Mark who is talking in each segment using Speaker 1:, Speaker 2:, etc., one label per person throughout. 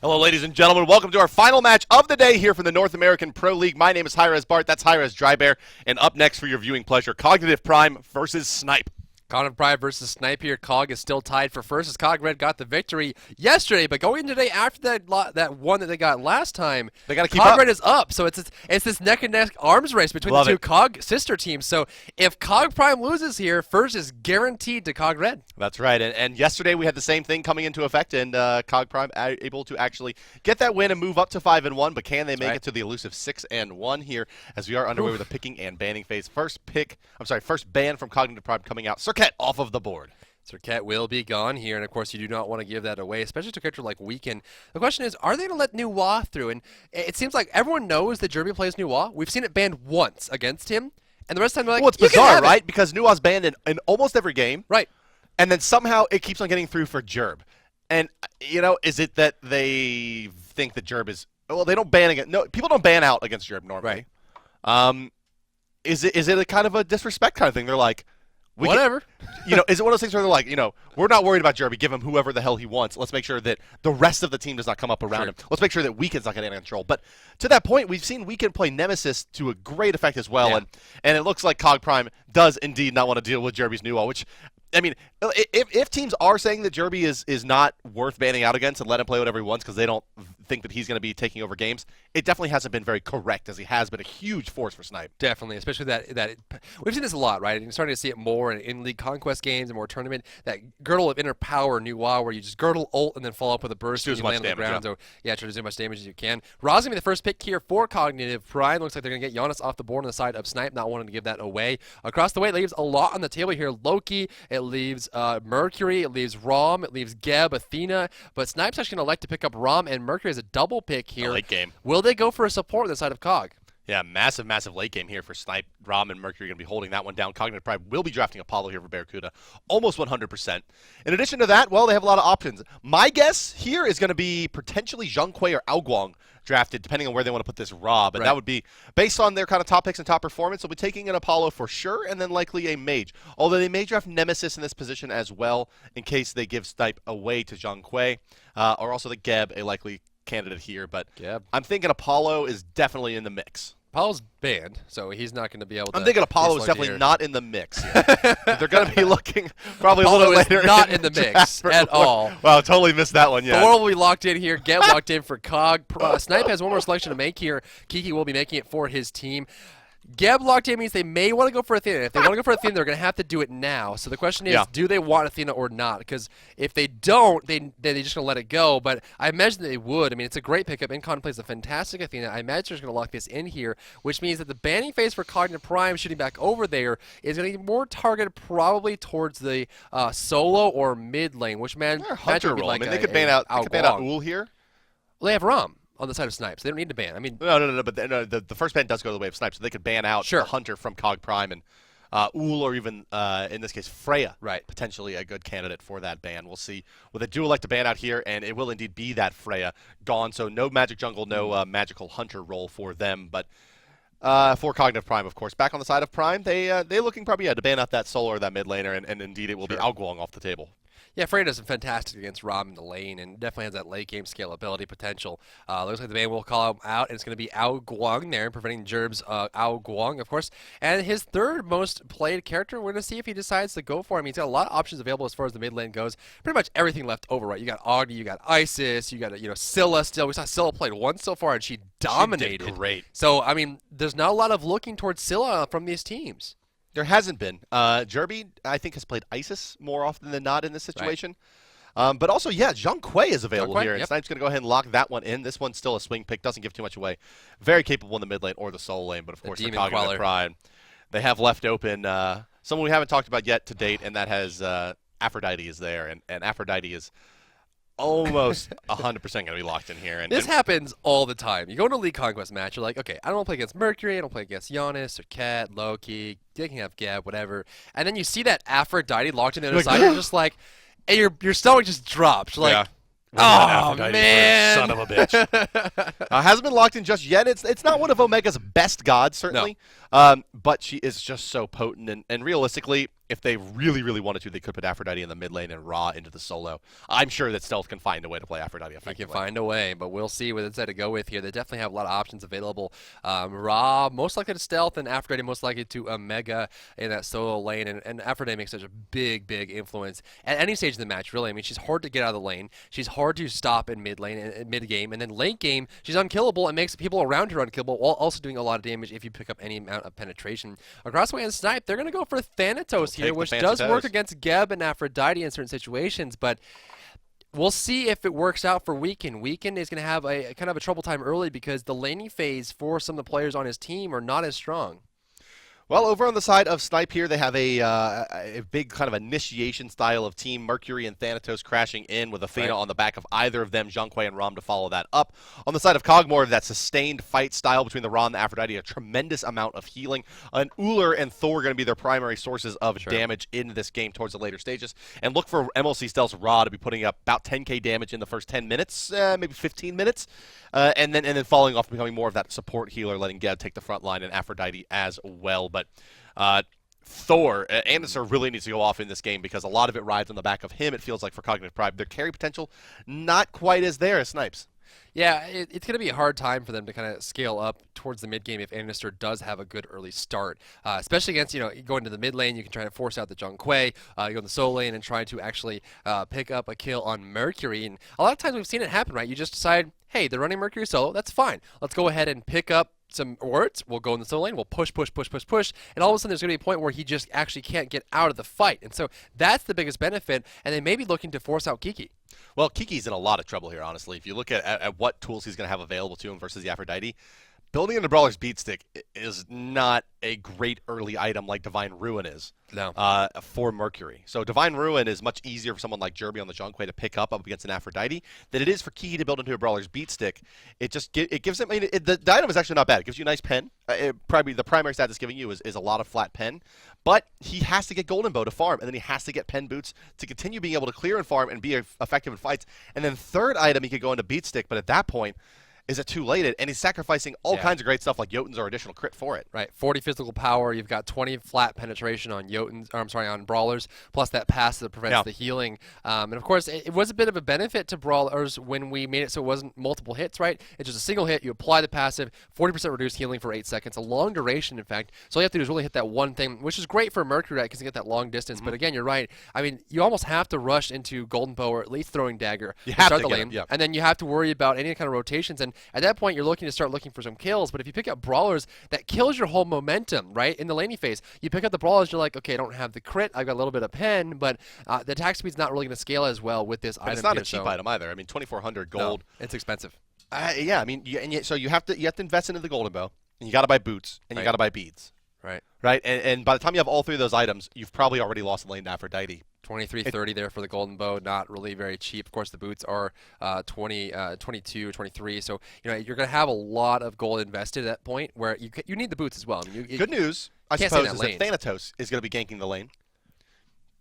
Speaker 1: Hello, ladies and gentlemen. Welcome to our final match of the day here from the North American Pro League. My name is hi-rez Bart. That's hi-rez Drybear. And up next for your viewing pleasure, Cognitive Prime versus Snipe.
Speaker 2: Cognitive Prime versus Snipe here. Cog is still tied for first as Cog Red got the victory yesterday, but going today after that one that they got last time,
Speaker 1: they got to keep
Speaker 2: Cog
Speaker 1: up.
Speaker 2: Red is up. So it's this neck and neck arms race between the two Cog sister teams. So if Cog Prime loses here, first is guaranteed to Cog Red.
Speaker 1: That's right. And yesterday we had the same thing coming into effect, and Cog Prime able to actually get that win and move up to 5-1. But can they make it to the elusive 6-1 here as we are underway with the picking and banning phase? First ban from Cognitive Prime coming out. Circuit off of the board.
Speaker 2: Circuit will be gone here, and of course you do not want to give that away, especially to a character like Weekend. The question is, are they going to let Nuwa through? And it seems like everyone knows that Jerby plays Nuwa. We've seen it banned once against him, and the rest of the time they're like,
Speaker 1: well, it's bizarre, right? Because Nuwa's banned in almost every game.
Speaker 2: Right.
Speaker 1: And then somehow it keeps on getting through for Jerb. And, you know, is it that they think that Jerb is... Well, they don't ban against... No, people don't ban out against Jerb normally.
Speaker 2: Right.
Speaker 1: Is it a kind of a disrespect kind of thing? They're like...
Speaker 2: Whatever.
Speaker 1: Is it one of those things where they're like, we're not worried about Jerby. Give him whoever the hell he wants. Let's make sure that the rest of the team does not come up around him. Let's make sure that Weekend's not getting out of control. But to that point, we've seen Weekend play Nemesis to a great effect as well. Yeah. And it looks like Cog Prime does indeed not want to deal with Jerby's Nuwa, which... I mean, if teams are saying that Jerby is not worth banning out against and let him play whatever he wants because they don't think that he's going to be taking over games, it definitely hasn't been very correct, as he has been a huge force for Snipe. Definitely,
Speaker 2: especially that we've seen this a lot, right? And you're starting to see it more in League Conquest games and more tournament. That girdle of inner power, Nuwa, where you just girdle, ult, and then follow up with a burst and you land on the ground. So, try to do as much damage as you can. Ra's going to be the first pick here for Cognitive Prime. Looks like they're going to get Giannis off the board on the side of Snipe, not wanting to give that away. Across the way, it leaves a lot on the table here. Loki, it leaves Mercury, it leaves Rom, it leaves Geb, Athena, but Snipe's actually going to like to pick up Rom and Mercury as a double pick here.
Speaker 1: Late game.
Speaker 2: Will they go for a support on the side of Cog?
Speaker 1: Yeah, massive late game here for Snipe. Rom and Mercury are going to be holding that one down. Cognitive Prime will be drafting Apollo here for Barracuda, almost 100%. In addition to that, well, they have a lot of options. My guess here is going to be potentially Zhang Kui or Ao Guang drafted, depending on where they want to put this Rob. And that would be based on their kind of top picks and top performance. They'll be taking an Apollo for sure, and then likely a Mage. Although they may draft Nemesis in this position as well, in case they give Snipe away to Zhang Kui, or also the Geb, a likely candidate here. But I'm thinking Apollo is definitely in the mix.
Speaker 2: Apollo's banned, so he's not going to be able to...
Speaker 1: I'm thinking Apollo is definitely not in the mix. They're going to be looking probably a little later.
Speaker 2: Not in the mix at all.
Speaker 1: Wow, totally missed that one, yeah.
Speaker 2: Thor will be locked in here. Get locked in for Cog. Snipe has one more selection to make here. Kiki will be making it for his team. Geb locked in means they may want to go for Athena. If they want to go for Athena, they're going to have to do it now. So the question is, do they want Athena or not? Because if they don't, they're just going to let it go. But I imagine they would. I mean, it's a great pickup. Incon plays a fantastic Athena. I imagine they're going to lock this in here, which means that the banning phase for Cognitive Prime shooting back over there is going to be more targeted probably towards the solo or mid lane, which
Speaker 1: Hunter role. I mean, they could ban out Ul here.
Speaker 2: Well, they have Rom on the side of Snipes. They don't need to ban. I mean,
Speaker 1: no. But the first ban does go the way of Snipes, so they could ban out the Hunter from Cog Prime and Ul, or even in this case Freya.
Speaker 2: Right.
Speaker 1: Potentially a good candidate for that ban. We'll see. Well, they do elect to ban out here, and it will indeed be that Freya gone. So no magic jungle, no magical Hunter role for them. But for Cognitive Prime, of course, back on the side of Prime, they're looking probably to ban out that solo or that mid laner, and indeed it will be Ao Guang off the table.
Speaker 2: Yeah, Freya does fantastic against Rob in the lane and definitely has that late game scalability potential. Looks like the ban will call him out, and it's going to be Ao Guang there, preventing Jerb's Ao Guang, of course. And his third most played character, we're going to see if he decides to go for him. He's got a lot of options available as far as the mid lane goes. Pretty much everything left over, right? You got Agni, you got Isis, you got Scylla still. We saw Scylla played once so far, and she dominated.
Speaker 1: She did great.
Speaker 2: So, I mean, there's not a lot of looking towards Scylla from these teams.
Speaker 1: There hasn't been. Jerby, I think, has played Isis more often than not in this situation. Right. But also, Zhang Kui is available here. And Snipe's going to go ahead and lock that one in. This one's still a swing pick. Doesn't give too much away. Very capable in the mid lane or the solo lane. But, of course, the Cognitive Prime. They have left open someone we haven't talked about yet to date, and that has Aphrodite is there. And Aphrodite is almost 100% going to be locked in here. And
Speaker 2: this happens all the time. You go into a League Conquest match, you're like, okay, I don't want to play against Mercury, I don't play against Giannis or Cat, Loki, they can have Geb, whatever. And then you see that Aphrodite locked in the other side, and you're just like, and your stomach just drops. You're like, oh, man.
Speaker 1: Son of a bitch. Hasn't been locked in just yet. It's not one of Omega's best gods, certainly. No. But she is just so potent. And realistically, if they really, really wanted to, they could put Aphrodite in the mid lane and Ra into the solo. I'm sure that Stealth can find a way to play Aphrodite effectively.
Speaker 2: He can find a way, but we'll see what instead to go with here. They definitely have a lot of options available. Ra most likely to Stealth, and Aphrodite most likely to Omega in that solo lane. And Aphrodite makes such a big, big influence at any stage of the match, really. I mean, she's hard to get out of the lane. She's hard to stop in mid lane and mid game. And then late game, she's unkillable and makes people around her unkillable while also doing a lot of damage if you pick up any amount of penetration. Across the way on Snipe, they're going to go for Thanatos here, which does work against Geb and Aphrodite in certain situations, but we'll see if it works out for Weekend. Weekend is going to have a kind of a trouble time early because the laning phase for some of the players on his team are not as strong.
Speaker 1: Well, over on the side of Snipe here, they have a big kind of initiation style of team. Mercury and Thanatos crashing in with Athena on the back of either of them, Zhonghui and Rom to follow that up. On the side of Cogmore, that sustained fight style between the Ra and the Aphrodite, a tremendous amount of healing. And Uller and Thor are going to be their primary sources of damage in this game towards the later stages. And look for MLC Stealth's Ra to be putting up about 10k damage in the first 10 minutes, maybe 15 minutes, and then falling off, becoming more of that support healer, letting Geb take the front line and Aphrodite as well. But Thor, Anderson really needs to go off in this game because a lot of it rides on the back of him, it feels like, for Cognitive Pride. Their carry potential, not quite as there as Snipes.
Speaker 2: Yeah, it's going to be a hard time for them to kind of scale up towards the mid game if Anister does have a good early start, especially against, you go into the mid lane, you can try to force out the Zhonghui, you go in the solo lane and try to actually pick up a kill on Mercury. And a lot of times we've seen it happen, right? You just decide, hey, they're running Mercury solo, that's fine. Let's go ahead and pick up some wards, we'll go in the solo lane, we'll push, and all of a sudden there's going to be a point where he just actually can't get out of the fight. And so that's the biggest benefit, and they may be looking to force out Kiki.
Speaker 1: Well, Kiki's in a lot of trouble here, honestly. If you look at what tools he's going to have available to him versus the Aphrodite, building into Brawler's Beatstick is not a great early item like Divine Ruin is for Mercury. So Divine Ruin is much easier for someone like Jerby on the Zhonghui to pick up against an Aphrodite than it is for Kiki to build into a Brawler's Beatstick. It just it gives him, the item is actually not bad. It gives you a nice pen. Probably the primary stat it's giving you is a lot of flat pen. But he has to get Golden Bow to farm, and then he has to get pen boots to continue being able to clear and farm and be effective in fights. And then third item, he could go into Beatstick, but at that point, is it too late? And he's sacrificing all kinds of great stuff like Jotuns or additional crit for it.
Speaker 2: Right, 40 physical power. You've got 20 flat penetration on Jotuns, or I'm sorry, on Brawlers, plus that pass that prevents the healing. And of course, it was a bit of a benefit to Brawlers when we made it so it wasn't multiple hits, right? It's just a single hit. You apply the passive, 40% reduced healing for 8 seconds, a long duration, in fact. So all you have to do is really hit that one thing, which is great for Mercury, right? Because you get that long distance. But again, you're right. I mean, you almost have to rush into Golden Bow or at least Throwing Dagger
Speaker 1: to start
Speaker 2: the lane, and then you have to worry about any kind of rotations. And at that point, you're looking to start looking for some kills. But if you pick up Brawlers, that kills your whole momentum, right? In the laning phase, you pick up the Brawlers, you're like, okay, I don't have the crit, I've got a little bit of pen, but the attack speed's not really going to scale as well with this item.
Speaker 1: It's not a cheap item either. I mean, 2,400 gold.
Speaker 2: No, it's expensive.
Speaker 1: Yeah, I mean, so you have to invest into the Golden Bow, and you got to buy boots, and you got to buy beads. Right. And by the time you have all three of those items, you've probably already lost the lane to Aphrodite.
Speaker 2: 23.30 there for the Golden Bow, not really very cheap. Of course, the boots are 22, 23. So you're going to have a lot of gold invested at that point where you need the boots as well. I mean,
Speaker 1: good news, I suppose, is that Thanatos is going to be ganking the lane,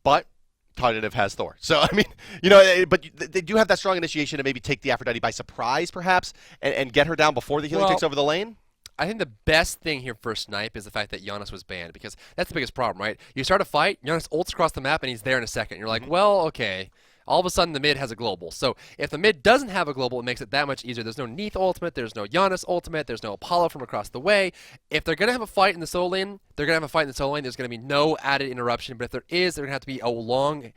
Speaker 1: but Cognitive has Thor. So I mean, but they do have that strong initiation to maybe take the Aphrodite by surprise, perhaps, and get her down before the healing takes over the lane.
Speaker 2: I think the best thing here for Snipe is the fact that Giannis was banned, because that's the biggest problem, right? You start a fight, Giannis ults across the map, and he's there in a second. You're like, well, okay. All of a sudden, the mid has a global. So if the mid doesn't have a global, it makes it that much easier. There's no Neath ultimate. There's no Giannis ultimate. There's no Apollo from across the way. If they're going to have a fight in the solo lane, they're going to have a fight in the solo lane. There's going to be no added interruption. But if there is, there's going to have to be a long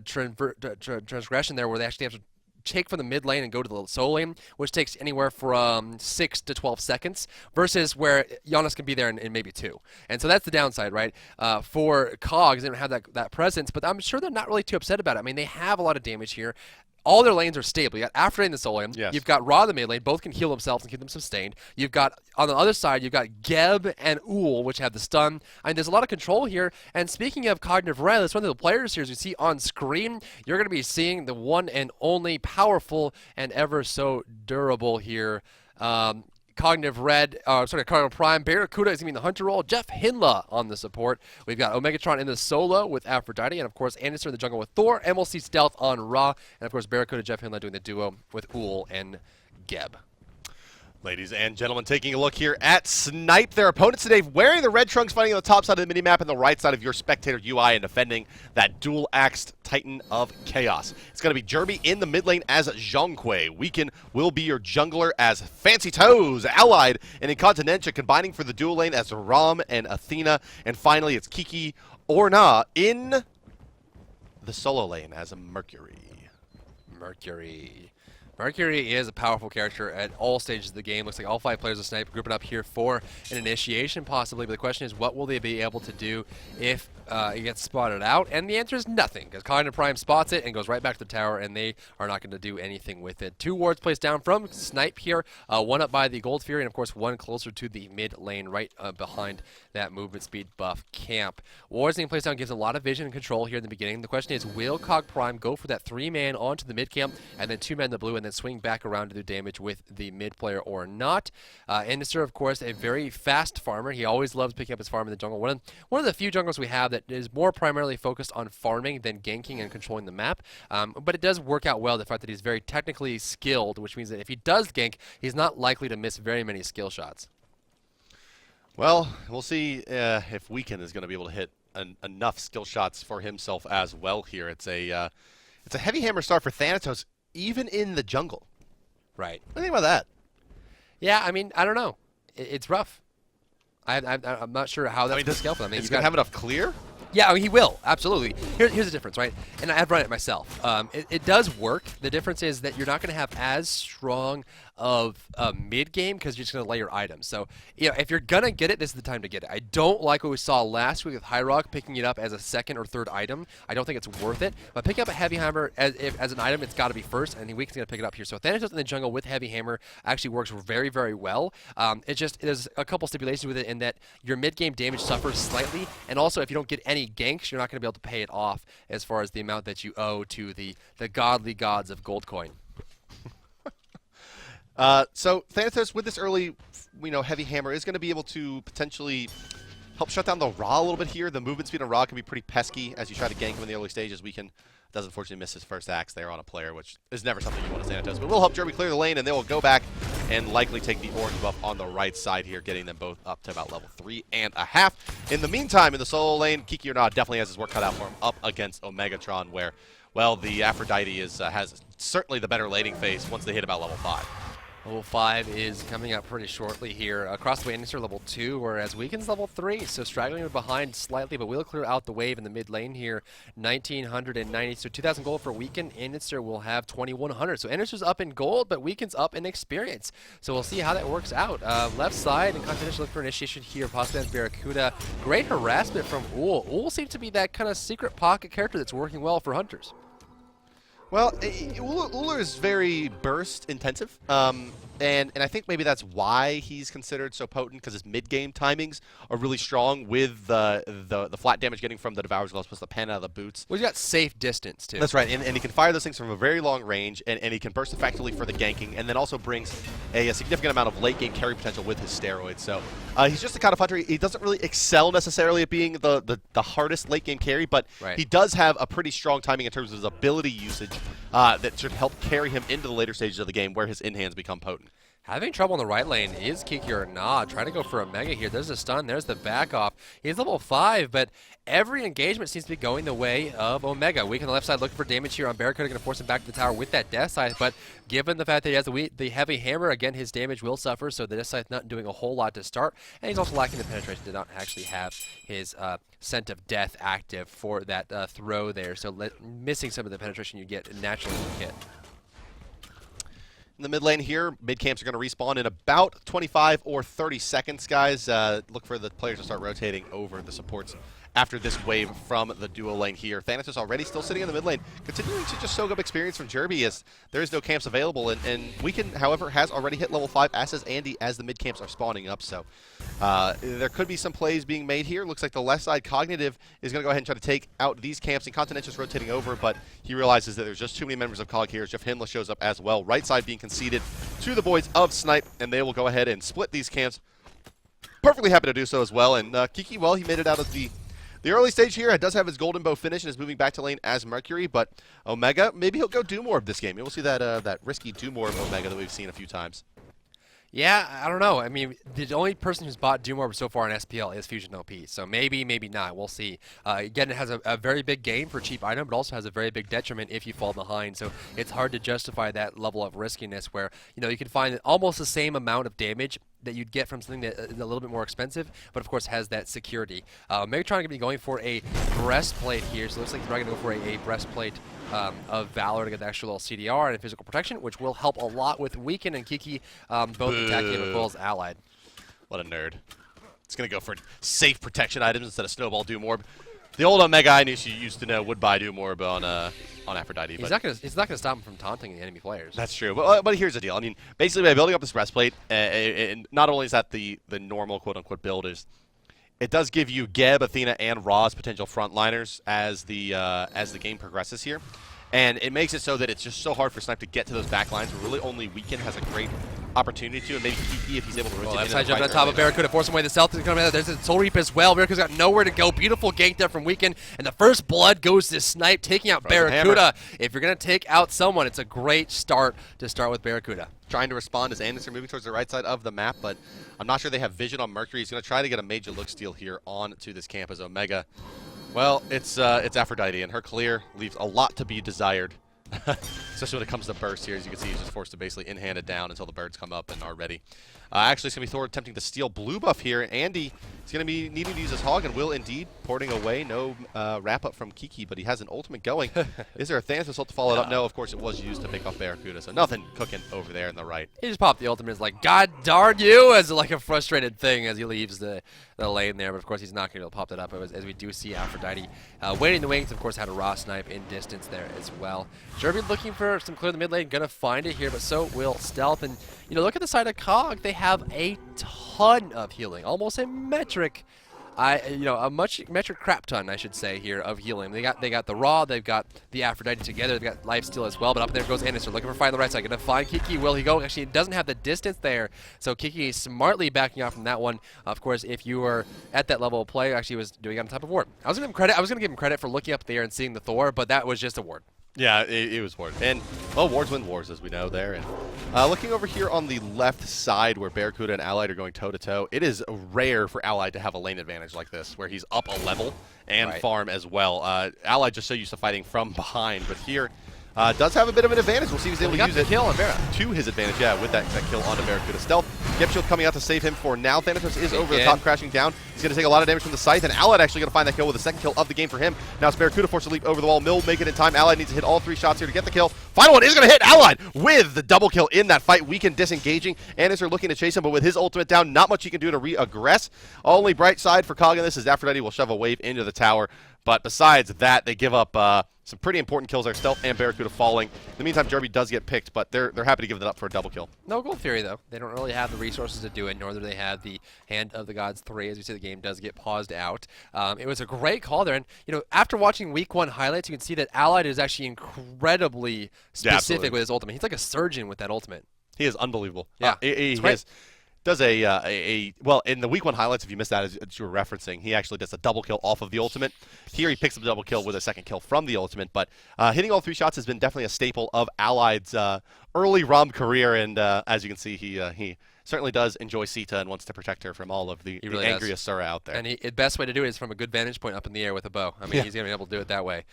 Speaker 2: transgression there where they actually have to take from the mid lane and go to the solo lane, which takes anywhere from 6 to 12 seconds, versus where Giannis can be there in maybe 2. And so that's the downside, right? For Cogs, they don't have that presence, but I'm sure they're not really too upset about it. I mean, they have a lot of damage here. All their lanes are stable. You got Aphrodite in the solo lane.
Speaker 1: Yes.
Speaker 2: You've got Ra in the mid lane. Both can heal themselves and keep them sustained. You've got, on the other side, you've got Geb and Ull, which have the stun. I mean, there's a lot of control here. And speaking of Cognitive Red, it's one of the players here, as you see on screen, you're going to be seeing the one and only powerful and ever so durable here. Cognitive Prime, Barracuda is going to be in the Hunter role, Jeff Hinla on the support. We've got Omegatron in the solo with Aphrodite, and of course Anderson in the jungle with Thor, MLC Stealth on Ra, and of course Barracuda, Jeff Hinla doing the duo with Ull and Geb.
Speaker 1: Ladies and gentlemen, taking a look here at Snipe. Their opponents today wearing the red trunks, fighting on the top side of the minimap and the right side of your spectator UI and defending that dual-axed Titan of Chaos. It's going to be Jerby in the mid lane as Zhonghui. Weekend will be your jungler as Fancy Toes, allied and Incontinentia, combining for the dual lane as Ram and Athena. And finally, it's Kiki or Na in the solo lane as a Mercury.
Speaker 2: Mercury is a powerful character at all stages of the game. Looks like all 5 players of Snipe grouping up here for an initiation possibly, but the question is, what will they be able to do if it gets spotted out? And the answer is nothing, because Cognitive Prime spots it and goes right back to the tower, and they are not going to do anything with it. 2 wards placed down from Snipe here, 1 up by the Gold Fury, and of course 1 closer to the mid lane right behind that movement speed buff camp. Wards being placed down gives a lot of vision and control here in the beginning. The question is, will Cog Prime go for that 3-man onto the mid camp, and then 2-man the blue, and then swing back around to do damage with the mid player or not? Inister, of course, a very fast farmer. He always loves picking up his farm in the jungle. One of the few jungles we have that is more primarily focused on farming than ganking and controlling the map. But it does work out well, the fact that he's very technically skilled, which means that if he does gank, he's not likely to miss very many skill shots.
Speaker 1: Well, we'll see if Weekend is going to be able to hit enough skill shots for himself as well here. It's a heavy hammer start for Thanatos, even in the jungle.
Speaker 2: Right.
Speaker 1: What do you think about that?
Speaker 2: Yeah, I mean, I don't know. It's rough. I'm not sure how that's going to scale for them.
Speaker 1: He's going to have enough clear?
Speaker 2: Yeah, I mean, he will, absolutely. Here's the difference, right? And I've run it myself. It does work. The difference is that you're not going to have as strong of a mid game because you're just going to lay your items. So, you know, if you're going to get it, this is the time to get it. I don't like what we saw last week with hi-rez picking it up as a 2nd or 3rd item. I don't think it's worth it. But picking up a heavy hammer as an item, it's got to be first, and Weekend's going to pick it up here. So Thanatos in the jungle with heavy hammer actually works very, very well. There's a couple stipulations with it in that your mid game damage suffers slightly, and also if you don't get any ganks, you're not going to be able to pay it off as far as the amount that you owe to the godly gods of gold coin.
Speaker 1: So Thanatos, with this early, heavy hammer, is going to be able to potentially help shut down the Ra a little bit here. The movement speed on Ra can be pretty pesky as you try to gank him in the early stages. Weekend does unfortunately miss his first axe there on a player, which is never something you want to Thanatos. But will help Jerby clear the lane, and they will go back and likely take the orange buff on the right side here, getting them both up to about level 3.5. In the meantime, in the solo lane, Kiki or Not definitely has his work cut out for him up against Omegatron, where, well, the Aphrodite has certainly the better laning phase once they hit about level 5.
Speaker 2: Level 5 is coming up pretty shortly here. Across the way, Inister level 2, whereas Weekend's level 3, so straggling behind slightly, but we'll clear out the wave in the mid lane here. 1,990, so 2,000 gold for Weekend. Inister will have 2,100. So Inister's up in gold, but Weekend's up in experience. So we'll see how that works out. Left side, and Continental look for initiation here, possibly on Barracuda. Great harassment from Ull. Ull seems to be that kind of secret pocket character that's working well for hunters.
Speaker 1: Well, Uller is very burst intensive, and I think maybe that's why he's considered so potent, because his mid-game timings are really strong with the flat damage getting from the Devourer's Gloves plus the pen out of the boots.
Speaker 2: Well, he's got safe distance, too.
Speaker 1: That's right, and he can fire those things from a very long range, and he can burst effectively for the ganking, and then also brings a significant amount of late-game carry potential with his steroids. So he's just the kind of hunter. He doesn't really excel necessarily at being the hardest late-game carry, but he does have a pretty strong timing in terms of his ability usage. That should help carry him into the later stages of the game where his in-hands become potent.
Speaker 2: Having trouble in the right lane is Kiki or Nah. Trying to go for a mega here. There's a stun. There's the back off. He's level 5, but every engagement seems to be going the way of Omega. Weak on the left side looking for damage here on Barracuda. Going to force him back to the tower with that Death Scythe, but given the fact that he has the heavy hammer, again, his damage will suffer, so the Death Scythe not doing a whole lot to start, and he's also lacking the penetration to not actually have his Scent of Death active for that throw there, so missing some of the penetration you get naturally when you hit.
Speaker 1: In the mid lane here, mid camps are going to respawn in about 25 or 30 seconds, guys. Look for the players to start rotating over the supports after this wave from the duo lane here. Thanatos already still sitting in the mid lane, continuing to just soak up experience from Jerby as there is no camps available. And Weekend, however, has already hit level 5, as has Andy, as the mid camps are spawning up. So there could be some plays being made here. Looks like the left side Cognitive is going to go ahead and try to take out these camps. And Continental's rotating over, but he realizes that there's just too many members of Cog here. Jeff Himla shows up as well. Right side being conceded to the boys of Snipe, and they will go ahead and split these camps. Perfectly happy to do so as well. And Kiki, well, he made it out of the early stage here. It does have his golden bow finish and is moving back to lane as Mercury, but Omega, maybe he'll go do more of this game. We'll see that risky do more of Omega that we've seen a few times.
Speaker 2: Yeah, I don't know. I mean, the only person who's bought Doom Orb so far in SPL is Fusion OP, so maybe, maybe not. We'll see. Again, it has a very big gain for a cheap item, but also has a very big detriment if you fall behind, so it's hard to justify that level of riskiness where, you can find almost the same amount of damage that you'd get from something that is a little bit more expensive, but of course has that security. Megatron going to be going for a breastplate here, so it looks like he's probably going to go for a breastplate of Valor to get the extra little CDR and physical protection, which will help a lot with Weaken and Kiki, both attacking as well as allied.
Speaker 1: What a nerd. It's going to go for safe protection items instead of Snowball Doom Orb. The old Omega I knew she used to know would buy Doom Orb on Aphrodite.
Speaker 2: He's not going to stop him from taunting the enemy players.
Speaker 1: That's true. But here's the deal. I mean, basically by building up this breastplate, and not only is that the normal quote-unquote build is, it does give you Geb, Athena, and Ra's potential frontliners as the game progresses here. And it makes it so that it's just so hard for Snipe to get to those back lines where really only Weaken has a great opportunity to, and maybe Kiki if he's able to rotate.
Speaker 2: Left side jump on top of Barracuda, forcing away the stealth is coming out. There's a Soul Reap as well. Barracuda's got nowhere to go. Beautiful gank there from Weaken, and the first blood goes to Snipe, taking out Barracuda. If you're going to take out someone, it's a great start to start with Barracuda.
Speaker 1: Trying to respond as Anderson moving towards the right side of the map, but I'm not sure they have vision on Mercury. He's going to try to get a major look steal here onto this camp as Omega. Well, it's Aphrodite, and her clear leaves a lot to be desired. Especially when it comes to burst here. As you can see, he's just forced to basically in-hand it down until the birds come up and are ready. Actually, it's going to be Thor attempting to steal blue buff here. Andy is going to be needing to use his hog and will indeed porting away. No wrap-up from Kiki, but he has an ultimate going. Is there a Thanos assault to follow it up? No, of course it was used to pick off Barracuda, so nothing cooking over there in the right.
Speaker 2: He just popped the ultimate. Is like, God darn you, as like a frustrated thing as he leaves the lane there. But of course, he's not going to be able to pop that up as we do see Aphrodite waiting in the wings. Of course, had a raw snipe in distance there as well. Derby looking for some clear in the mid lane, gonna find it here, but so will Stealth. And look at the side of Cog. They have a ton of healing, almost a metric. A metric crap ton, I should say, here of healing. They got the Raw, they've got the Aphrodite together, they've got Lifesteal as well, but up there goes Anderson, looking for find the right side, gonna find Kiki, will he go? Actually, he doesn't have the distance there, so Kiki is smartly backing off from that one. Of course, if you were at that level of play, actually he was doing it on top of Ward. I was gonna give him credit for looking up there and seeing the Thor, but that was just a Ward.
Speaker 1: Yeah, it was Ward. And, well, Wards win wars, as we know there. And looking over here on the left side where Barracuda and Allied are going toe-to-toe, it is rare for Allied to have a lane advantage like this, where he's up a level and farm as well. Allied just so used to fighting from behind, but here does have a bit of an advantage. We'll see if he's able to use it
Speaker 2: kill on Barra.
Speaker 1: To his advantage, yeah, with that kill onto Barracuda. Stealth, Gep Shield coming out to save him for now. Thanatos is over the top, crashing down. He's going to take a lot of damage from the Scythe, and Allied actually going to find that kill with the second kill of the game for him. Now it's Barracuda forced to leap over the wall. Mill make it in time. Allied needs to hit all 3 shots here to get the kill. Final one is going to hit Allied with the double kill in that fight. Weaken disengaging. Anderson looking to chase him, but with his ultimate down, not much he can do to re-aggress. Only bright side for Cog in this is Aphrodite will shove a wave into the tower. But besides that, they give up some pretty important kills there. Stealth and Barracuda falling. In the meantime, Derby does get picked, but they're happy to give that up for a double kill.
Speaker 2: No Gold Fury, though. They don't really have the resources to do it, nor do they have the Hand of the Gods 3. As we see, the game does get paused out. It was a great call there. And, after watching Week 1 highlights, you can see that Allied is actually incredibly specific with his ultimate. He's like a surgeon with that ultimate.
Speaker 1: He is unbelievable.
Speaker 2: Yeah,
Speaker 1: he does well, in the Week 1 highlights, if you missed that as you were referencing, he actually does a double kill off of the ultimate. Here he picks up the double kill with a second kill from the ultimate, but hitting all 3 shots has been definitely a staple of Allied's early ROM career, and as you can see, he certainly does enjoy Sita and wants to protect her from all of the angry Asura out there.
Speaker 2: And the best way to do it is from a good vantage point up in the air with a bow. I mean, he's going to be able to do it that way.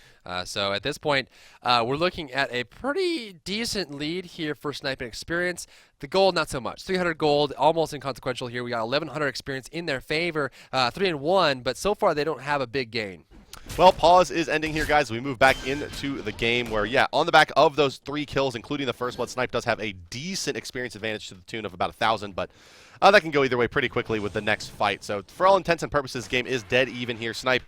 Speaker 2: So at this point, we're looking at a pretty decent lead here for Sniping Experience. The gold, not so much. 300 gold, almost inconsequential here. We got 1,100 experience in their favor, 3-1, but so far they don't have a big gain.
Speaker 1: Well, pause is ending here, guys. We move back into the game where, on the back of those 3 kills, including the first one, Snipe does have a decent experience advantage to the tune of about 1,000, but that can go either way pretty quickly with the next fight. So for all intents and purposes, this game is dead even here. Snipe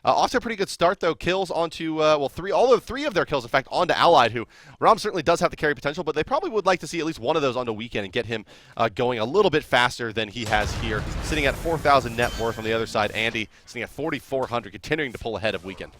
Speaker 1: also a pretty good start, though. Kills onto, all of 3 of their kills, in fact, onto Allied, who Rom certainly does have the carry potential, but they probably would like to see at least one of those onto Weekend and get him going a little bit faster than he has here. Sitting at 4,000 net worth on the other side. Andy sitting at 4,400, continuing to pull ahead of Weekend.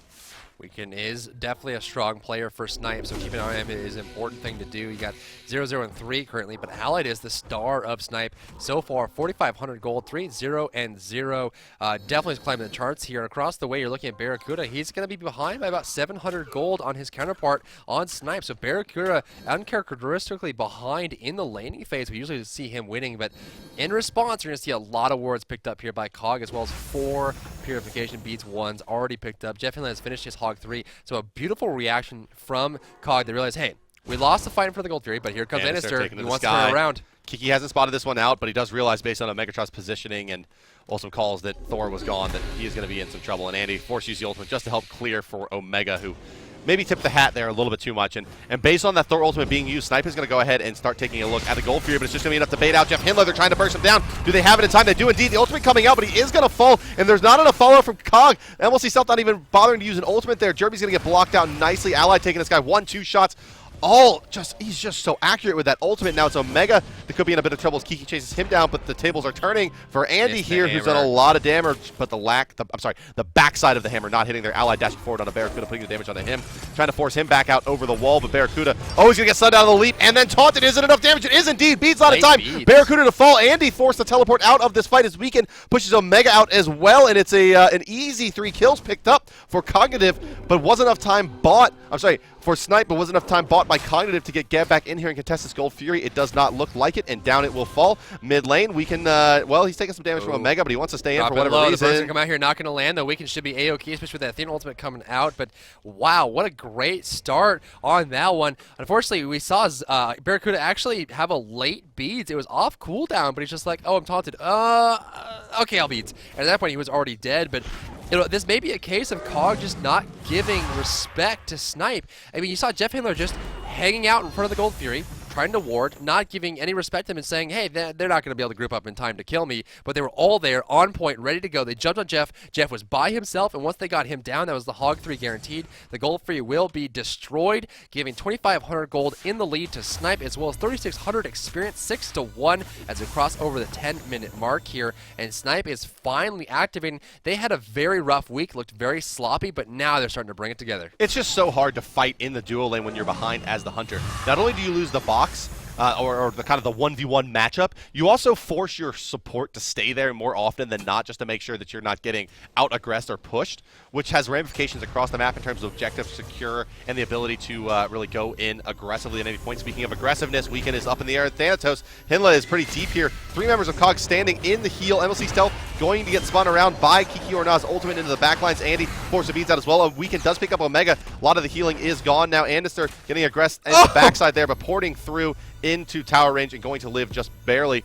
Speaker 2: Weekend is definitely a strong player for Snipe, so keeping an eye on him is an important thing to do. You got 0-0 and 3 currently, but Allied is the star of Snipe so far. 4,500 gold, 3-0 and 0. Definitely is climbing the charts here. Across the way, you're looking at Barracuda. He's going to be behind by about 700 gold on his counterpart on Snipe. So Barracuda uncharacteristically behind in the laning phase. We usually see him winning, but in response, you're going to see a lot of wards picked up here by Cog, as well as 4 purification beats ones already picked up. Jeff Hinley has finished his Hog 3, so a beautiful reaction from Cog. They realize, hey, we lost the fight for the Gold Fury, but here comes Lannister. He wants to turn around.
Speaker 1: Kiki hasn't spotted this one out, but he does realize, based on Megatron's positioning and also calls that Thor was gone, that he is going to be in some trouble. And Andy forced use the ultimate just to help clear for Omega, who maybe tipped the hat there a little bit too much. And based on that Thor ultimate being used, Snipe is going to go ahead and start taking a look at the Gold Fury, but it's just going to be enough to bait out Jeff Hindler. They're trying to burst him down. Do they have it in time? They do indeed. The ultimate coming out, but he is going to fall, and there's not enough follow from Cog. MLC Stealth not even bothering to use an ultimate there. Jerby's going to get blocked out nicely. Allied taking this guy 1-2 shots. He's just so accurate with that ultimate. Now it's Omega that could be in a bit of trouble as Kiki chases him down, but the tables are turning for Andy here, who's done a lot of damage, but the backside of the hammer not hitting their ally, dashing forward on a Barracuda, putting the damage onto him, trying to force him back out over the wall, but Barracuda, he's going to get stunned out of the leap, and then taunted. Isn't enough damage. It is indeed. Beats a lot of time. Barracuda to fall. Andy forced to teleport out of this fight as Weekend pushes Omega out as well, and it's an easy 3 kills picked up for Cognitive, but wasn't enough time bought. For Snipe, but wasn't enough time bought by Cognitive to get Gab back in here and contest this Gold Fury. It does not look like it, and down it will fall. Mid lane, we can, he's taking some damage from Omega, but he wants to stay in for whatever reason.
Speaker 2: The come out here, not going to land, though. Weekend should be A-OK, especially with that Athena ultimate coming out, but wow, what a great start on that one. Unfortunately, we saw Barracuda actually have a late beads. It was off cooldown, but he's just like, I'm taunted. Okay, I'll beads. And at that point, he was already dead, but this may be a case of Cog just not giving respect to Snipe. I mean, you saw Jeff Handler just hanging out in front of the Gold Fury, trying to ward, not giving any respect to him and saying, hey, they're not going to be able to group up in time to kill me, but they were all there, on point, ready to go. They jumped on Jeff. Jeff was by himself, and once they got him down, that was the Hog 3 guaranteed. The Gold Fury will be destroyed, giving 2,500 gold in the lead to Snipe, as well as 3,600 experience, 6-1, as we cross over the 10-minute mark here, and Snipe is finally activating. They had a very rough week, looked very sloppy, but now they're starting to bring it together.
Speaker 1: It's just so hard to fight in the duo lane when you're behind as the Hunter. Not only do you lose the box, or the kind of the 1v1 matchup, you also force your support to stay there more often than not, just to make sure that you're not getting out-aggressed or pushed, which has ramifications across the map in terms of objective secure and the ability to really go in aggressively at any point. Speaking of aggressiveness, Weekend is up in the air. Thanatos, Hinla is pretty deep here. 3 members of Cog standing in the heel. MLC Stealth going to get spun around by Kiki Ornaz ultimate into the backlines. Andy forces the beats out as well. Weekend does pick up Omega. A lot of the healing is gone now. Anderster getting aggressive in the backside there, but porting through into tower range and going to live just barely.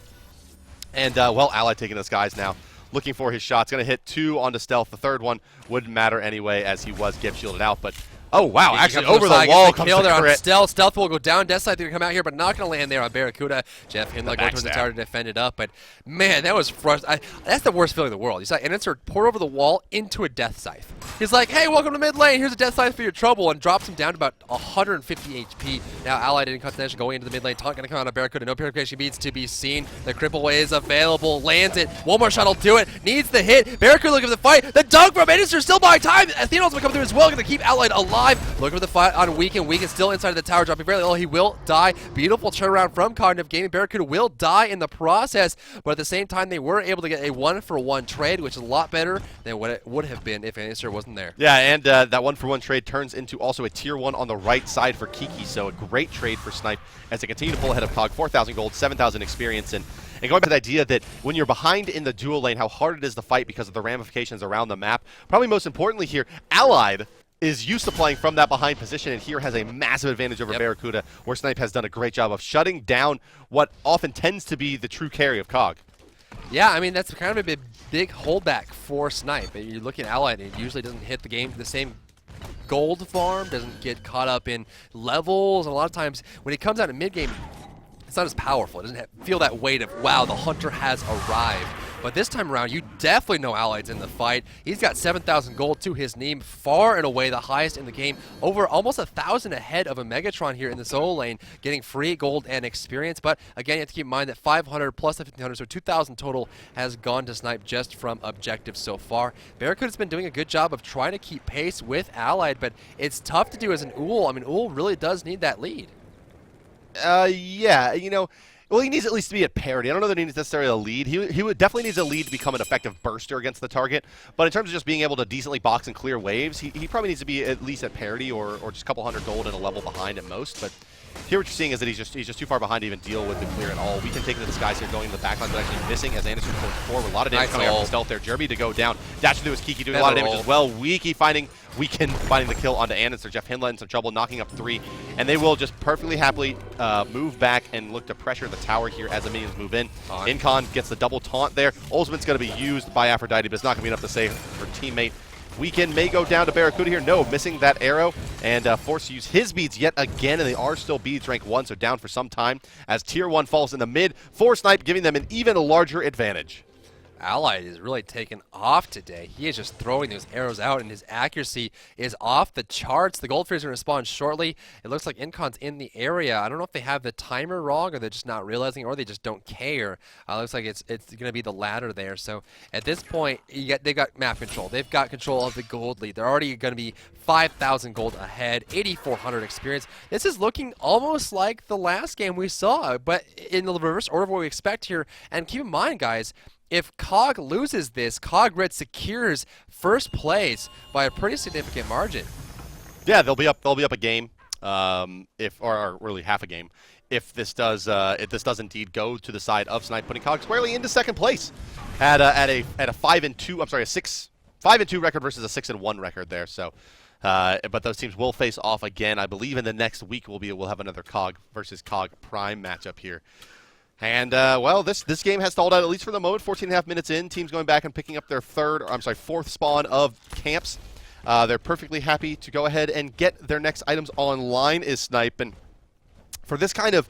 Speaker 1: And, Allied taking this guys now. Looking for his shots. Going to hit 2 onto Stealth. The third one wouldn't matter anyway, as he was get shielded out. But, actually over the wall comes the crit.
Speaker 2: Stealth. Stealth will go down. Death Side going to come out here, but not going to land there on Barracuda. Jeff Hindler going towards the tower to defend it up. But, man, that was frustrating. That's the worst feeling in the world. You saw Anderster pour over the wall into a Death Scythe. He's like, hey, welcome to mid lane. Here's a Death Scythe for your trouble, and drops him down to about 150 HP. Now, Allied in Continental going into the mid lane. Taunt going to come out of Barracuda. No purification beats to be seen. The cripple is available. Lands it. One more shot will do it. Needs the hit. Barracuda looking for the fight. The dunk from Anderster still buying time. Athena's going to come through as well. Going to keep Allied alive. Looking for the fight on Weekend. Weekend still inside of the tower, dropping fairly low. He will die. Beautiful turnaround from Cognitive Gaming. Barracuda will die in the process, but at the same time, they were able to get a 1-for-1 trade, which is a lot better than what it would have been if Anderster wasn't there.
Speaker 1: Yeah, and that 1-for-1 trade turns into also a tier 1 on the right side for Kiki, so a great trade for Snipe as they continue to pull ahead of Cog. 4,000 gold, 7,000 experience, and going back to the idea that when you're behind in the dual lane, how hard it is to fight because of the ramifications around the map. Probably most importantly here, Allied is used to playing from that behind position, and here has a massive advantage over Barracuda, where Snipe has done a great job of shutting down what often tends to be the true carry of Cog.
Speaker 2: Yeah, I mean, that's kind of a big holdback for Snipe. You look at Allied, it usually doesn't hit the same gold farm, doesn't get caught up in levels, and a lot of times when it comes out in mid-game, it's not as powerful. It doesn't feel that weight of, wow, the Hunter has arrived. But this time around, you definitely know Allied's in the fight. He's got 7,000 gold to his name, far and away the highest in the game, over almost 1,000 ahead of a Megatron here in the solo lane, getting free gold and experience. But again, you have to keep in mind that 500 plus the 1,500, so 2,000 total has gone to Snipe just from objectives so far. Barracuda's been doing a good job of trying to keep pace with Allied, but it's tough to do as an Uhl. I mean, Uhl really does need that lead.
Speaker 1: Yeah, you know, well, he needs at least to be at parity. I don't know that he needs necessarily a lead. He would definitely needs a lead to become an effective burster against the target. But in terms of just being able to decently box and clear waves, he probably needs to be at least at parity or just a couple hundred gold and a level behind at most. But here what you're seeing is that he's just too far behind to even deal with the clear at all. We can take it to the skies here, going to the backline, but actually missing as Anderson pulls forward. A lot of damage coming out from stealth there. Jeremy to go down. Dash through his Kiki, doing a lot of damage as well. Weekin finding the kill onto Anderson. Jeff Hindla in some trouble, knocking up 3. And they will just perfectly happily move back and look to pressure the tower here as the minions move in. Incon gets the double taunt there. Ultimate's going to be used by Aphrodite, but it's not going to be enough to save her teammate. Weekend may go down to Barracuda here. No, missing that arrow and forced to use his beads yet again, and they are still beads rank 1, so down for some time as tier 1 falls in the mid for Snipe, giving them an even larger advantage.
Speaker 2: Allied is really taken off today. He is just throwing those arrows out, and his accuracy is off the charts. The Goldfear is going to spawn shortly. It looks like Incon's in the area. I don't know if they have the timer wrong, or they're just not realizing, or they just don't care. Looks like it's going to be the latter there. So at this point, they've got map control. They've got control of the gold lead. They're already going to be 5,000 gold ahead, 8,400 experience. This is looking almost like the last game we saw, but in the reverse order of what we expect here. And keep in mind, guys, if COG loses this, COG Red secures first place by a pretty significant margin.
Speaker 1: Yeah, they'll be up a game, or really half a game, if this does indeed go to the side of Snipe, putting COG squarely into second place at a 5-2. I'm sorry, a 5-2 record versus a 6-1 record there. So, but those teams will face off again. I believe in the next week we'll have another COG versus COG Prime matchup here. And, well, this game has stalled out, at least for the moment. 14.5 minutes in. Teams going back and picking up their fourth spawn of camps. They're perfectly happy to go ahead and get their next items online, is Snipe. And for this kind of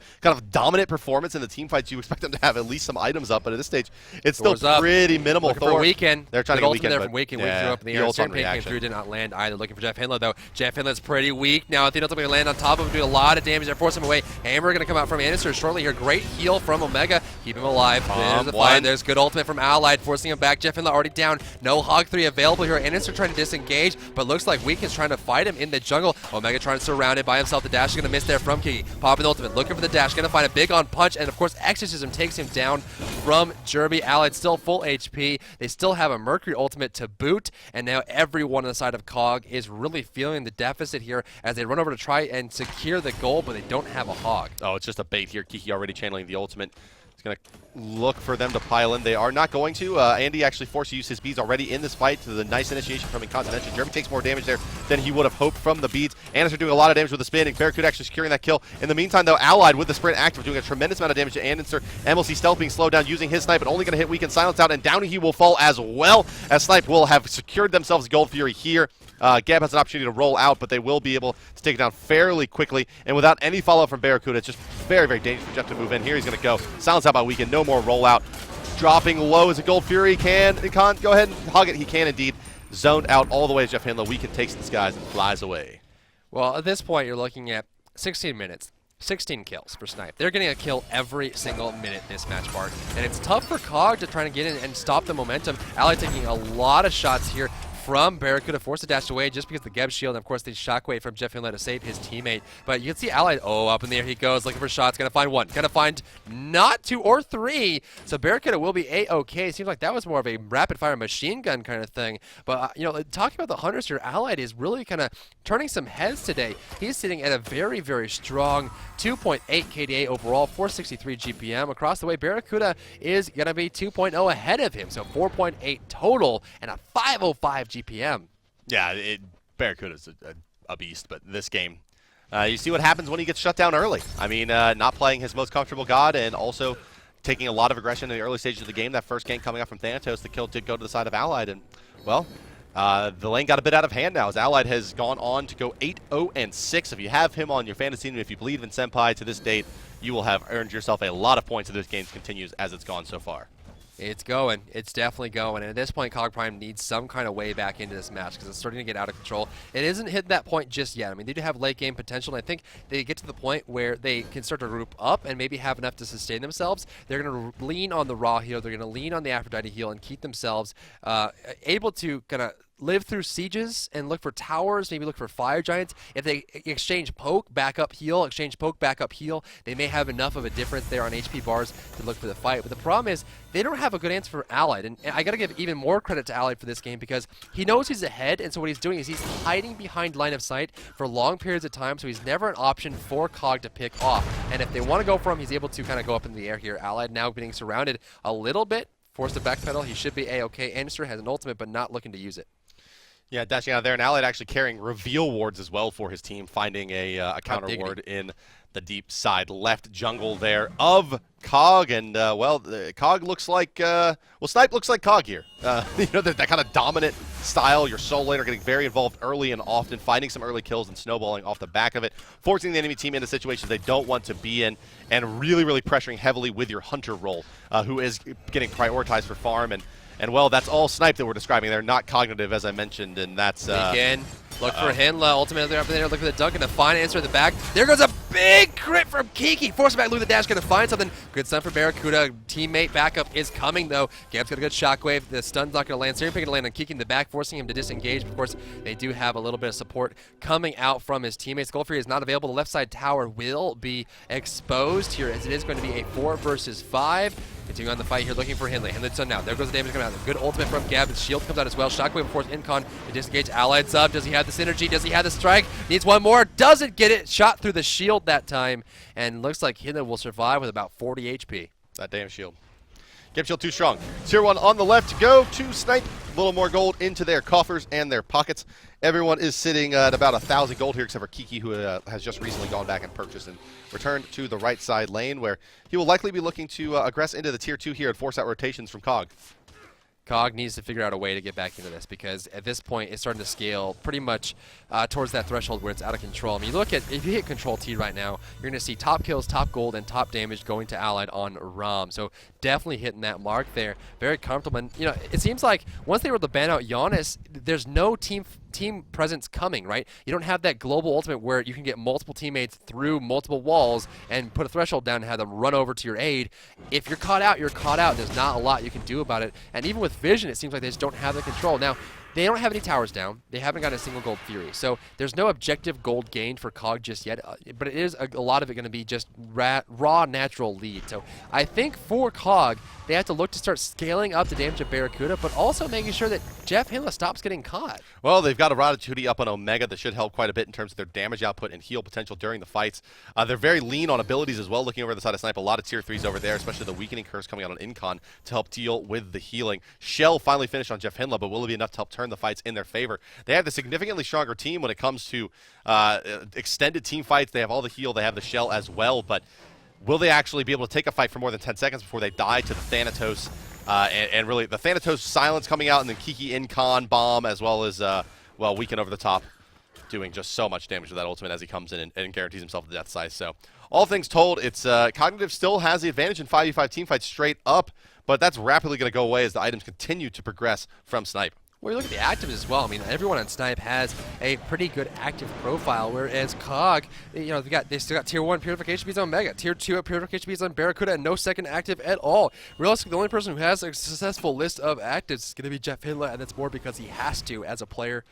Speaker 1: dominant performance in the team fights, you expect them to have at least some items up, but at this stage, it's still pretty minimal.
Speaker 2: Looking for Weekend.
Speaker 1: They're trying to get Weekend.
Speaker 2: There from Weekend. Weekend threw up in the air. Champagne came through, did not land either. Looking for Jeff Hindla, though. Jeff Hindla's pretty weak now. I think that's going to land on top of him, doing a lot of damage there, force him away. Hammer going to come out from Anderson shortly here. Great heal from Omega. Keep him alive. There's the fight. There's good ultimate from Allied, forcing him back. Jeff Hindla already down. No Hog 3 available here. Anderson trying to disengage, but looks like Weekend's trying to fight him in the jungle. Omega trying to surround it by himself. The dash is going to miss there from Kiki. Popping the ultimate, looking for the dash. Going to find a big on punch, and of course Exorcism takes him down from Jerby. Allied still full HP. They still have a Mercury ultimate to boot, and now everyone on the side of COG is really feeling the deficit here as they run over to try and secure the goal, but they don't have a Hog.
Speaker 1: Oh, it's just a bait here. Kiki already channeling the ultimate. He's going to look for them to pile in. They are not going to. Andy actually forced to use his beads already in this fight to the nice initiation from Incontinentia. Jeremy takes more damage there than he would have hoped from the beads. Anderson doing a lot of damage with the spin, and Barracuda actually securing that kill. In the meantime, though, Allied with the sprint active doing a tremendous amount of damage to Anderson. MLC Stealth being slowed down using his Snipe, but only going to hit Weekend Silence out, and down he will fall as well, as Snipe will have secured themselves Gold Fury here. Gab has an opportunity to roll out, but they will be able to take it down fairly quickly. And without any follow-up from Barracuda, it's just very, very dangerous for Jeff to move in. Here he's going to go. Silence out by Weekend. No more rollout. Dropping low as a Gold Fury. Can't go ahead and hug it. He can indeed. Zoned out all the way as Jeff Hindla. Weekend takes the skies and flies away.
Speaker 2: Well, at this point, you're looking at 16 minutes. 16 kills for Snipe. They're getting a kill every single minute this match part. And it's tough for COG to try to get in and stop the momentum. Allied taking a lot of shots here from Barracuda, forced to dash away just because the Geb shield, and of course the shockwave from Jeff Hindla to save his teammate. But you can see Allied, up in the air he goes, looking for shots, gonna find one, gonna find not 2 or 3. So Barracuda will be A-okay. It seems like that was more of a rapid fire machine gun kind of thing. But you know, talking about the Hunters here, Allied is really kind of turning some heads today. He's sitting at a very, very strong 2.8 KDA overall, 463 GPM. Across the way, Barracuda is gonna be 2.0 ahead of him, so 4.8 total and a 505 GPM.
Speaker 1: Yeah, Barracuda's a beast, but this game, you see what happens when he gets shut down early. I mean, not playing his most comfortable god and also taking a lot of aggression in the early stages of the game. That first gank coming up from Thanatos, the kill did go to the side of Allied, and, well, the lane got a bit out of hand now as Allied has gone on to go 8-0-6. If you have him on your fantasy team, if you believe in Senpai to this date, you will have earned yourself a lot of points if this game continues as it's gone so far.
Speaker 2: It's going. It's definitely going. And at this point, Cog Prime needs some kind of way back into this match because it's starting to get out of control. It isn't hit that point just yet. I mean, they do have late game potential, and I think they get to the point where they can start to group up and maybe have enough to sustain themselves. They're going to lean on the Raw heal. They're going to lean on the Aphrodite heal and keep themselves able to kind of live through sieges and look for towers, maybe look for fire giants. If they exchange poke, back up, heal, exchange poke, back up, heal, they may have enough of a difference there on HP bars to look for the fight. But the problem is they don't have a good answer for Allied. And I got to give even more credit to Allied for this game because he knows he's ahead, and so what he's doing is he's hiding behind line of sight for long periods of time, so he's never an option for Cog to pick off. And if they want to go for him, he's able to kind of go up in the air here. Allied now being surrounded a little bit, forced to backpedal. He should be A-okay. Anderson has an ultimate, but not looking to use it.
Speaker 1: Yeah, dashing out there, and Allied actually carrying reveal wards as well for his team, finding a counter ward in the deep side left jungle there of Cog, and well, Cog looks like Snipe looks like Cog here. You know, that kind of dominant style. Your soul laner getting very involved early and often, finding some early kills and snowballing off the back of it, forcing the enemy team into situations they don't want to be in, and really pressuring heavily with your hunter role, who is getting prioritized for farm. And well, that's all Snipe that we're describing there, not cognitive, as I mentioned, and that's...
Speaker 2: Again, look for Hinla, ultimately up there, look for the dunk and the fine answer at the back. There goes a big crit from Kiki, force back, Lou the dash, gonna find something. Good stun for Barracuda, teammate backup is coming though. Gab's got a good shockwave, the stun's not gonna land, Searing Pick gonna land on Kiki in the back, forcing him to disengage. Of course, they do have a little bit of support coming out from his teammates. Goldfury is not available, the left side tower will be exposed here as it is going to be a 4 versus 5. Continuing on the fight here, looking for Hinley. Hinley's done now. There goes the damage coming out. Good ultimate from Gab. His shield comes out as well. Shockwave force Incon to disengage. Allied sub. Does he have the synergy? Does he have the strike? Needs one more. Doesn't get it. Shot through the shield that time. And looks like Hinley will survive with about 40 HP.
Speaker 1: That damn shield. Gab shield too strong. Tier 1 on the left to go to Snipe. A little more gold into their coffers and their pockets. Everyone is sitting at about 1,000 gold here, except for Kiki, who has just recently gone back and purchased and returned to the right side lane, where he will likely be looking to aggress into the tier 2 here and force out rotations from Cog.
Speaker 2: Cog needs to figure out a way to get back into this because at this point it's starting to scale pretty much towards that threshold where it's out of control. I mean, you look at, if you hit Control T right now, you're going to see top kills, top gold, and top damage going to Allied on Rom. So definitely hitting that mark there. Very comfortable. And, you know, it seems like once they were able to ban out Giannis, there's no team presence coming, right? You don't have that global ultimate where you can get multiple teammates through multiple walls and put a threshold down and have them run over to your aid. If you're caught out, you're caught out. There's not a lot you can do about it. And even with Vision, it seems like they just don't have the control. Now, they don't have any towers down. They haven't got a single gold Fury. So there's no objective gold gained for Cog just yet. But it is a lot of it going to be just raw natural lead. So I think for Cog, they have to look to start scaling up the damage of Barracuda, but also making sure that Jeff Hinla stops getting caught.
Speaker 1: Well, they've got a Ratatouille up on Omega that should help quite a bit in terms of their damage output and heal potential during the fights. They're very lean on abilities as well, looking over the side of Snipe. A lot of tier 3s over there, especially the Weakening Curse coming out on Incon to help deal with the healing. Shell finally finished on Jeff Hinla, but will it be enough to help turn the fights in their favor? They have the significantly stronger team when it comes to extended team fights. They have all the heal, they have the Shell as well, but will they actually be able to take a fight for more than 10 seconds before they die to the Thanatos? And really, the Thanatos silence coming out, and then Kiki Incon bomb, as well as, well, Weaken over the top, doing just so much damage with that ultimate as he comes in and guarantees himself the death size. So, all things told, it's Cognitive still has the advantage in 5v5 team fights straight up, but that's rapidly going to go away as the items continue to progress from Snipe.
Speaker 2: Well, you look at the actives as well. I mean, everyone on Snipe has a pretty good active profile, whereas Cog, you know, they still got Tier 1 Purification Beads on Mega, Tier 2 Purification Beads on Barracuda, and no second active at all. Realistically, the only person who has a successful list of actives is going to be Jeff Hinla, and that's more because he has to as a player.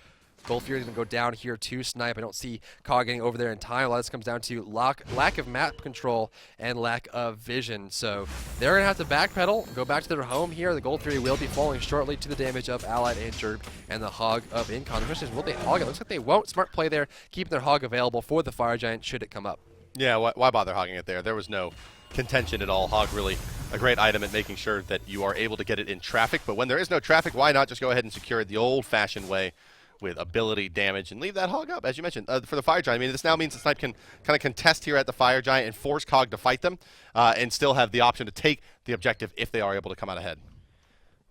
Speaker 2: Gold Fury is going to go down here to Snipe. I don't see Cog getting over there in time. A lot of this comes down to lack of map control and lack of vision. So they're going to have to backpedal, go back to their home here. The Gold Fury will be falling shortly to the damage of Allied and Jerb and the Hog of Incon. The question is, will they hog it? Looks like they won't. Smart play there, keeping their Hog available for the Fire Giant should it come up.
Speaker 1: Yeah, why bother hogging it there? There was no contention at all. Hog really a great item at making sure that you are able to get it in traffic. But when there is no traffic, why not just go ahead and secure it the old-fashioned way with ability, damage, and leave that Hog up, as you mentioned, for the Fire Giant. I mean, this now means the Snipe can kind of contest here at the Fire Giant and force Cog to fight them and still have the option to take the objective if they are able to come out ahead.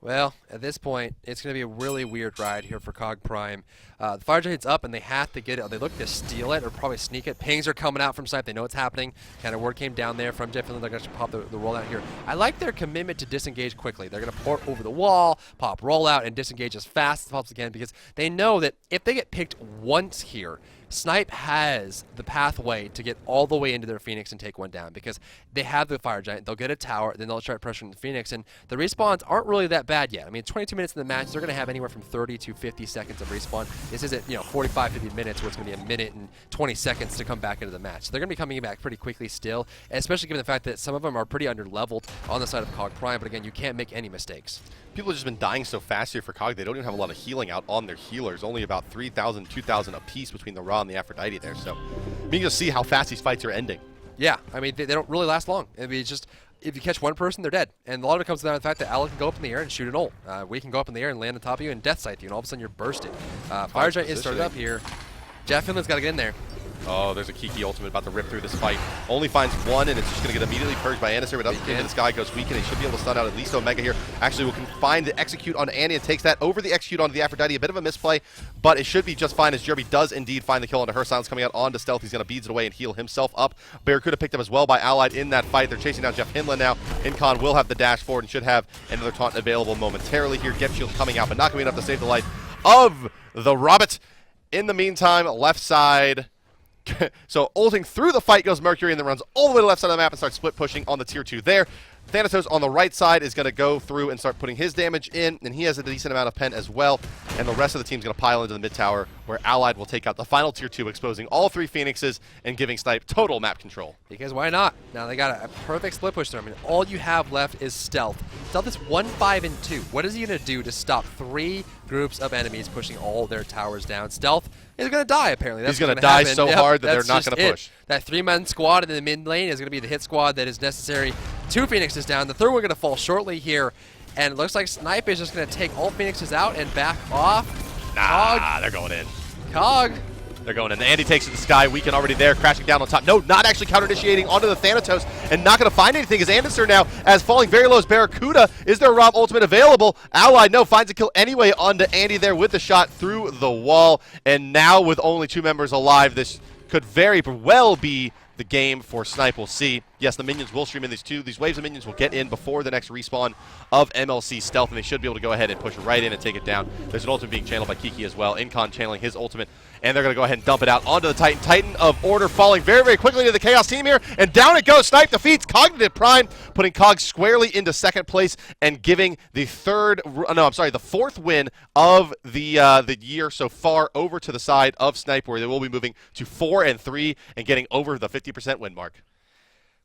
Speaker 2: Well, at this point, it's going to be a really weird ride here for Cog Prime. The Fire Giant's up, and they have to get it. They look to steal it or probably sneak it. Pings are coming out from Snipe. They know what's happening. Kind of word came down there from Jeff Finland. They're going to pop the rollout here. I like their commitment to disengage quickly. They're going to port over the wall, pop rollout, and disengage as fast as possible again because they know that if they get picked once here, Snipe has the pathway to get all the way into their Phoenix and take one down because they have the Fire Giant. They'll get a tower, then they'll start pressuring the Phoenix, and the respawns aren't really that bad yet. I mean, 22 minutes in the match, they're going to have anywhere from 30 to 50 seconds of respawn. This isn't, 45, 50 minutes where it's going to be a minute and 20 seconds to come back into the match. So they're going to be coming back pretty quickly still, especially given the fact that some of them are pretty under-leveled on the side of Cog Prime, but again, you can't make any mistakes.
Speaker 1: People have just been dying so fast here for Cog. They don't even have a lot of healing out on their healers. Only about 3,000, 2,000 apiece between the Ra and the Aphrodite there. So you can just see how fast these fights are ending.
Speaker 2: Yeah, I mean, they don't really last long. I mean, it's just, if you catch one person, they're dead. And a lot of it comes down to the fact that Alan can go up in the air and shoot an ult. We can go up in the air and land on top of you and death sight you, and all of a sudden you're bursted. Fire Giant is started up here. Jeff Finland's got to get in there.
Speaker 1: Oh, there's a Kiki ultimate about to rip through this fight. Only finds one, and it's just going to get immediately purged by Anderson. But up into the sky goes Weaken. He should be able to stun out at least Omega here. Actually, we can find the execute on Annie and takes that over the execute onto the Aphrodite. A bit of a misplay, but it should be just fine as Jerby does indeed find the kill onto her. Silence coming out onto Stealth. He's going to beads it away and heal himself up. Barracuda picked up as well by Allied in that fight. They're chasing down Jeff Hinland now. Incon will have the dash forward and should have another taunt available momentarily here. Get Shield coming out, but not going to be enough to save the life of the Robert. In the meantime, left side. So ulting through the fight goes Mercury and then runs all the way to the left side of the map and starts split pushing on the tier 2 there. Thanatos on the right side is going to go through and start putting his damage in, and he has a decent amount of pen as well. And the rest of the team's going to pile into the mid tower, where Allied will take out the final tier 2, exposing all 3 Phoenixes and giving Snipe total map control.
Speaker 2: Because why not? Now they got a perfect split push there. I mean, all you have left is Stealth. Stealth is 1, 5, and 2. What is he going to do to stop 3 groups of enemies pushing all their towers down? Stealth is going to die, apparently. That's
Speaker 1: He's going to die so hard that they're not going to push.
Speaker 2: That 3-man squad in the mid lane is going to be the hit squad that is necessary. 2 Phoenixes down. The third one going to fall shortly here. And it looks like Snipe is just going to take all Phoenixes out and back off.
Speaker 1: Nah, they're going in.
Speaker 2: Cog.
Speaker 1: They're going in. Andy takes to the sky. Weaken already there, crashing down on top. No, not actually counter-initiating onto the Thanatos, and not going to find anything as Anderson now, as falling very low as Barracuda. Is there a Rob ultimate available? Allied, no, finds a kill anyway onto Andy there with the shot through the wall. And now with only 2 members alive, this could very well be the game for Snipe. We'll see. Yes, the minions will stream in these waves of minions will get in before the next respawn of MLC Stealth, and they should be able to go ahead and push right in and take it down. There's an ultimate being channeled by Kiki as well. Incon channeling his ultimate, and they're going to go ahead and dump it out onto the Titan. Titan of Order falling very, very quickly to the Chaos team here, and down it goes. Snipe defeats Cognitive Prime, putting Cog squarely into 2nd place and giving the 4th win of the year so far over to the side of Snipe, where they will be moving to 4-3 and getting over the 50% win mark.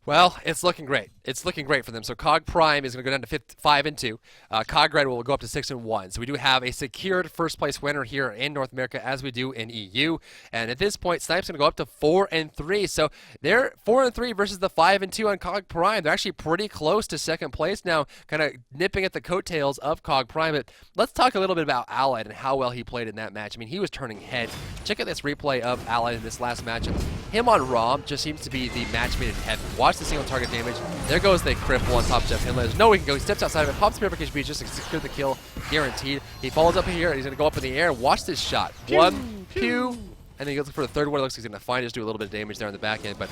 Speaker 2: Well, it's looking great. It's looking great for them. So Cog Prime is going to go down to 5-2. Cog Red will go up to 6-1. So we do have a secured first-place winner here in North America, as we do in EU. And at this point, Snipe's going to go up to 4-3. So they're 4-3 versus the 5-2 on Cog Prime. They're actually pretty close to 2nd place now, kind of nipping at the coattails of Cog Prime. But let's talk a little bit about Allied and how well he played in that match. I mean, he was turning heads. Check out this replay of Allied in this last match. Him on Rom just seems to be the match made in heaven. Watch the single target damage. There goes the cripple on top of Jeff Hinland. There's no way he can go. He steps outside of it, pops Spirit Beach just to secure the kill, guaranteed. He follows up here, and he's going to go up in the air. Watch this shot.
Speaker 1: Pew,
Speaker 2: 1,
Speaker 1: pew.
Speaker 2: 2, and then he goes for the 3rd one. It looks like he's going to find just do a little bit of damage there on the back end, but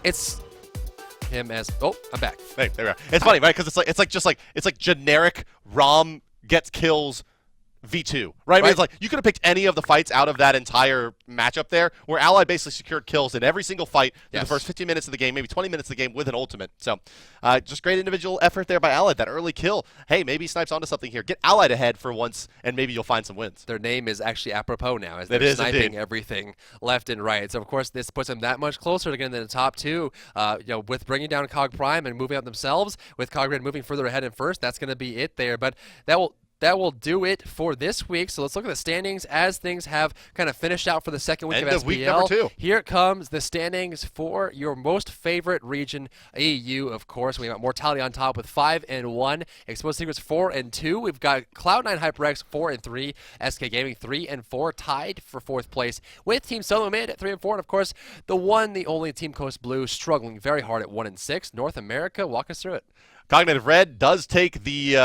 Speaker 2: it's him as I'm back.
Speaker 1: Hey, there we are. It's funny, right? Because it's like generic Rom gets kills V2, right? I mean, it's like you could have picked any of the fights out of that entire matchup there, where Allied basically secured kills in every single fight in the first 15 minutes of the game, maybe 20 minutes of the game with an ultimate. So just great individual effort there by Allied. That early kill. Hey, maybe Snipe's onto something here. Get Allied ahead for once, and maybe you'll find some wins.
Speaker 2: Their name is actually apropos now, as they're sniping everything left and right. So, of course, this puts them that much closer to getting to the top 2. With bringing down Cog Prime and moving up themselves, with Cog Red moving further ahead and first, that's going to be it there. But that will do it for this week. So let's look at the standings as things have kind of finished out for the 2nd week of SPL.
Speaker 1: Week number 2.
Speaker 2: Here comes the standings for your most favorite region, EU, of course. We got Mortality on top with 5-1. Exposed Secrets 4-2. We've got Cloud9 HyperX 4-3. SK Gaming 3-4, tied for 4th place with Team Solo Mid at 3-4. And of course, the only Team Coast Blue struggling very hard at 1-6. North America, walk us through it.
Speaker 1: Cognitive Red does take the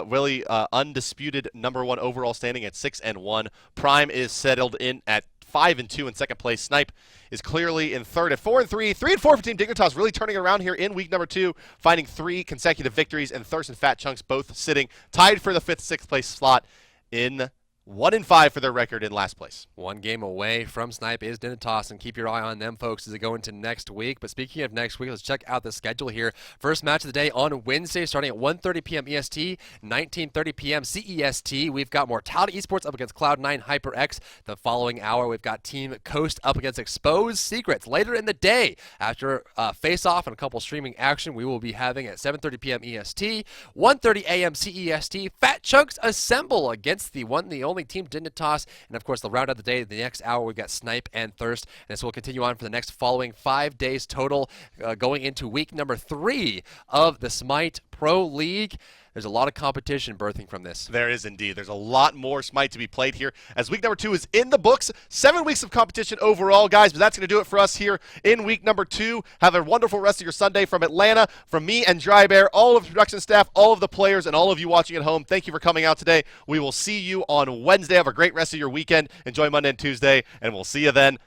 Speaker 1: really undisputed #1 overall standing at 6-1. Prime is settled in at 5-2 in second place. Snipe is clearly in third at 4-3. 3-4 for Team Dignitas, really turning it around here in week #2, finding 3 consecutive victories, and Thirst and Fat Chunks both sitting tied for the 5th, 6th place slot in 1-5 for their record in last place.
Speaker 2: One game away from Snipe is Dignitas, and keep your eye on them, folks, as they go into next week. But speaking of next week, let's check out the schedule here. First match of the day on Wednesday, starting at 1:30 p.m. EST, 19:30 p.m. CEST. We've got Mortality Esports up against Cloud9 HyperX. The following hour, we've got Team Coast up against Exposed Secrets. Later in the day, after face-off and a couple streaming action, we will be having at 7:30 p.m. EST, 1:30 a.m. CEST, Fat Chunks Assemble against the only Team Dignitas, and of course, the round of the day, the next hour, we've got Snipe and Thirst, and this will continue on for the next following 5 days total, going into week #3 of the Smite Pro League. There's a lot of competition birthing from this.
Speaker 1: There is indeed. There's a lot more Smite to be played here as week #2 is in the books. 7 weeks of competition overall, guys, but that's going to do it for us here in week #2. Have a wonderful rest of your Sunday from Atlanta, from me and Dry Bear, all of the production staff, all of the players, and all of you watching at home. Thank you for coming out today. We will see you on Wednesday. Have a great rest of your weekend. Enjoy Monday and Tuesday, and we'll see you then.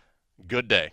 Speaker 1: Good day.